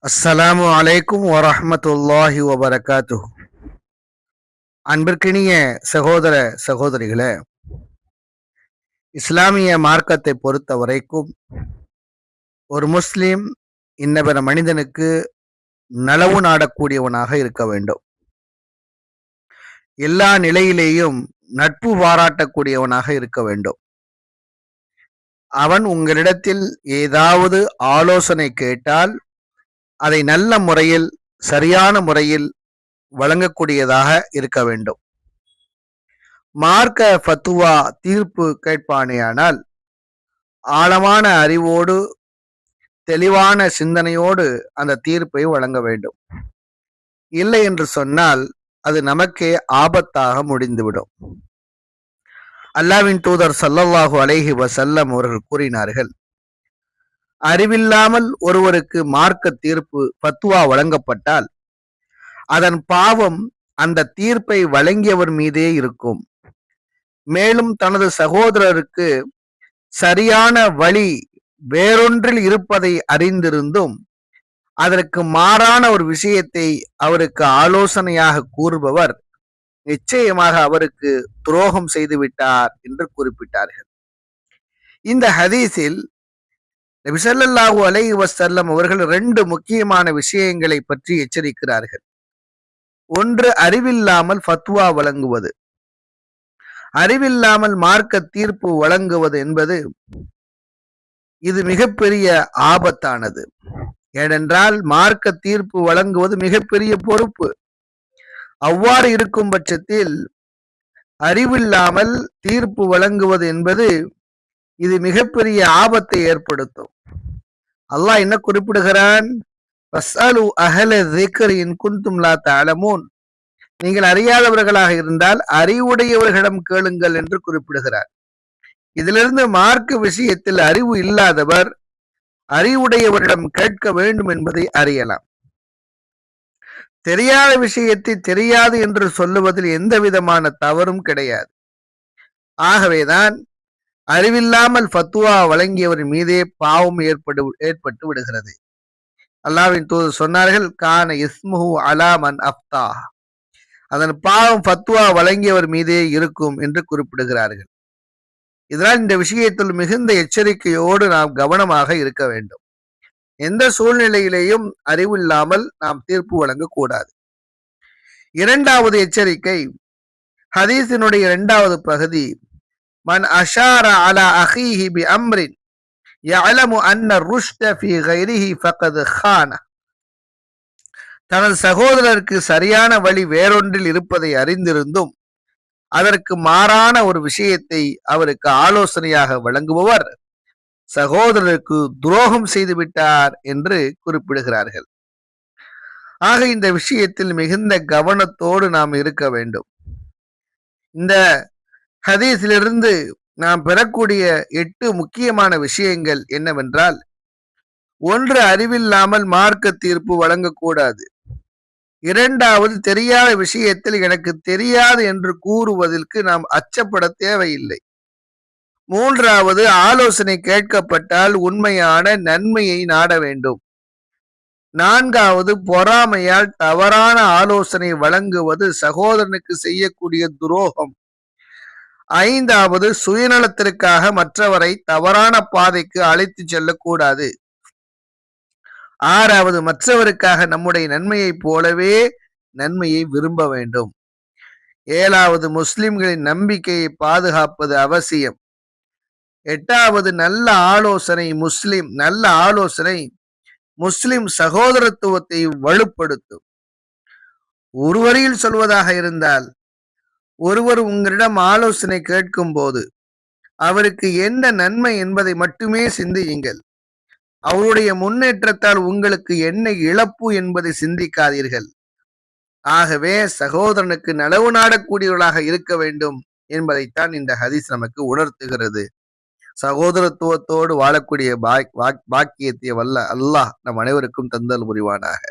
அஸ்ஸலாமு அலைக்கும் வரஹ்மத்துல்லாஹி வபரகாத்துஹு. அன்பிற்கினிய சகோதர சகோதரிகளே, இஸ்லாமிய மார்க்கத்தை பொறுத்த வரைக்கும் ஒரு முஸ்லிம் இன்னபிற மனிதனுக்கு நலவு நாடக்கூடியவனாக இருக்க வேண்டும். எல்லா நிலையிலேயும் நட்பு பாராட்டக்கூடியவனாக இருக்க வேண்டும். அவன் உங்களிடத்தில் ஏதாவது ஆலோசனை கேட்டால் அதை நல்ல முறையில், சரியான முறையில் வழங்கக்கூடியதாக இருக்க வேண்டும். மார்க்க ஃபத்துவா தீர்ப்பு கேட்பானேயானால் ஆழமான அறிவோடு, தெளிவான சிந்தனையோடு அந்த தீர்ப்பை வழங்க வேண்டும். இல்லை என்று சொன்னால் அது நமக்கே ஆபத்தாக முடிந்துவிடும். அல்லாஹ்வின் தூதர் ஸல்லல்லாஹு அலைஹி வஸல்லம் அவர்கள் கூறினார்கள், அறிவில்லாமல் ஒருவருக்கு மார்க்க தீர்ப்பு ஃபத்வா வழங்கப்பட்டால் அதன் பாவம் அந்த தீர்ப்பை வழங்கியவர் மீதே இருக்கும். மேலும் தனது சகோதரருக்கு சரியான வழி வேறொன்றில் இருப்பதை அறிந்திருந்தும் அதற்கு மாறான ஒரு விஷயத்தை அவருக்கு ஆலோசனையாக கூறுபவர் நிச்சயமாக அவருக்கு துரோகம் செய்துவிட்டார் என்று குறிப்பிட்டார்கள். இந்த ஹதீஸில் நபி ஸல்லல்லாஹு அலைஹி வஸல்லம் அவர்கள் 2 முக்கியமான விஷயங்களை பற்றி எச்சரிக்கிறார்கள். ஒன்று, அறிவில்லாமல் ஃபத்வா வழங்குவது. அறிவில்லாமல் மார்க்க தீர்ப்பு வழங்குவது என்பது இது மிகப்பெரிய ஆபத்தானது. ஏனென்றால் மார்க்க தீர்ப்பு வழங்குவது மிகப்பெரிய பொறுப்பு. அவ்வாறு இருக்கும் பட்சத்தில் அறிவில்லாமல் தீர்ப்பு வழங்குவது என்பது இது மிகப்பெரிய ஆபத்தை ஏற்படுத்தும். அல்லாஹ் என்ன குறிப்பிடுகிறான்? ஃபஸ்அலு அஹ்ல ஸிக்ரி இன் குன்தும் லா தஅலமூன். நீங்கள் அறியாதவர்களாக இருந்தால் அறிவுடையவர்களிடம் கேளுங்கள் என்று குறிப்பிடுகிறார். இதிலிருந்து மார்க்க விஷயத்தில் அறிவு இல்லாதவர் அறிவுடையவரிடம் கேட்க வேண்டும் என்பதை அறியலாம். தெரியாத விஷயத்தை தெரியாது என்று சொல்லுவதில் எந்த விதமான தவறும் கிடையாது. ஆகவேதான் அறிவில்லாமல் ஃபத்வா வழங்கியவர் மீதே பாவம் ஏற்பட்டு விடுகிறது. அல்லாஹ்வின் தூதர் சொன்னார்கள், கான இஸ்முஹு அலா மன் அஃப்தா. அதன் பாவம் ஃபத்வா வழங்கியவர் மீதே இருக்கும் என்று குறிப்பிடுகிறார்கள். இதனால் இந்த விஷயத்தில் மிகுந்த எச்சரிக்கையோடு நாம் கவனமாக இருக்க வேண்டும். எந்த சூழ்நிலையிலேயும் அறிவில்லாமல் நாம் தீர்ப்பு வழங்கக்கூடாது. இரண்டாவது எச்சரிக்கை, ஹதீஸினுடைய 2வது பகுதி, மன் அஷார அலா அஹீஹி பி அம்ரின் யஅலமு அன்ன ருஷ்த ஃபீ கைரிஹி ஃபகத் ஹான. தனது சகோதரருக்கு சரியான வழி வேறொன்றில் இருப்பதை அறிந்திருந்தும் அதற்கு மாறான ஒரு விஷயத்தை அவருக்கு ஆலோசனையாக வழங்குபவர் சகோதரருக்கு துரோகம் செய்துவிட்டார் என்று குறிப்பிடுகிறார்கள். ஆக இந்த விஷயத்தில் மிகுந்த கவனத்தோடு நாம் இருக்க வேண்டும். இந்த ஹதீஸிலிருந்து நாம் பெறக்கூடிய 8 முக்கியமான விஷயங்கள் என்னவென்றால், ஒன்று, அறிவில்லாமல் மார்க்க தீர்ப்பு வழங்கக்கூடாது. இரண்டாவது, தெரியாத விஷயத்தில் எனக்கு தெரியாது என்று கூறுவதற்கு நாம் அச்சப்பட தேவையில்லை. மூன்றாவது, ஆலோசனை கேட்கப்பட்டால் உண்மையான நன்மையை நாட வேண்டும். நான்காவது, பொறாமையால் தவறான ஆலோசனை வழங்குவது சகோதரனுக்கு செய்யக்கூடிய துரோகம். ஐந்தாவது, சுயநலத்திற்காக மற்றவரை தவறான பாதைக்கு அழைத்து செல்லக்கூடாது. ஆறாவது, மற்றவருக்காக நம்முடைய நன்மையைப் போலவே நன்மையை விரும்ப வேண்டும். ஏழாவது, முஸ்லிம்களின் நம்பிக்கையை பாதுகாப்பது அவசியம். எட்டாவது, நல்ல ஆலோசனை முஸ்லிம் சகோதரத்துவத்தை வலுப்படுத்தும். ஒரு வரியில் சொல்வதாக இருந்தால், ஒருவர் உங்களிடம் ஆலோசனை கேட்கும் போது அவருக்கு என்ன நன்மை என்பதை மட்டுமே சிந்தியுங்கள். அவருடைய முன்னேற்றத்தால் உங்களுக்கு என்ன இழப்பு என்பதை சிந்திக்காதீர்கள். ஆகவே சகோதரனுக்கு நலவு நாடக்கூடியவர்களாக இருக்க வேண்டும் என்பதைத்தான் இந்த ஹதீஸ் நமக்கு உணர்த்துகிறது. சகோதரத்துவத்தோடு வாழக்கூடிய பாக்கியத்தை வல்ல அல்லாஹ் நம் அனைவருக்கும் தந்தல் புரிவானாக.